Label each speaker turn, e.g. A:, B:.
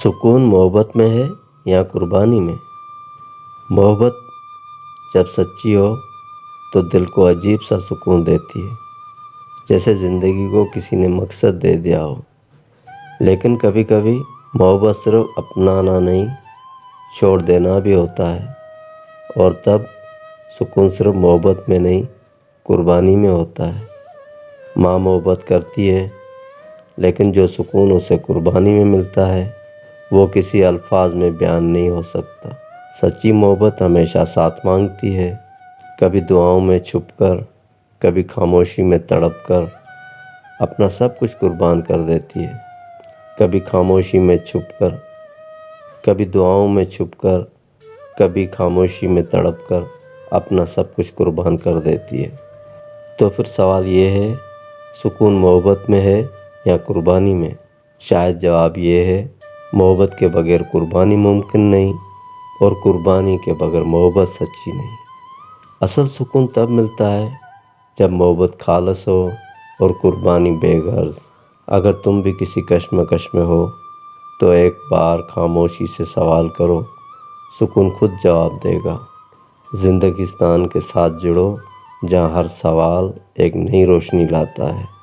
A: سکون محبت میں ہے یا قربانی میں؟ محبت جب سچی ہو تو دل کو عجیب سا سکون دیتی ہے، جیسے زندگی کو کسی نے مقصد دے دیا ہو۔ لیکن کبھی کبھی محبت صرف اپنانا نہیں، چھوڑ دینا بھی ہوتا ہے، اور تب سکون صرف محبت میں نہیں، قربانی میں ہوتا ہے۔ ماں محبت کرتی ہے، لیکن جو سکون اسے قربانی میں ملتا ہے وہ کسی الفاظ میں بیان نہیں ہو سکتا۔ سچی محبت ہمیشہ ساتھ مانگتی ہے، کبھی دعاؤں میں چھپ کر، کبھی خاموشی میں تڑپ کر، اپنا سب کچھ قربان کر دیتی ہے۔ کبھی خاموشی میں چھپ کر، کبھی دعاؤں میں چھپ کر، کبھی خاموشی میں تڑپ کر، اپنا سب کچھ قربان کر دیتی ہے۔ تو پھر سوال یہ ہے، سکون محبت میں ہے یا قربانی میں؟ شاید جواب یہ ہے، محبت کے بغیر قربانی ممکن نہیں، اور قربانی کے بغیر محبت سچی نہیں۔ اصل سکون تب ملتا ہے جب محبت خالص ہو اور قربانی بے غرض۔ اگر تم بھی کسی کشمکش میں ہو تو ایک بار خاموشی سے سوال کرو، سکون خود جواب دے گا۔ زندگستان کے ساتھ جڑو، جہاں ہر سوال ایک نئی روشنی لاتا ہے۔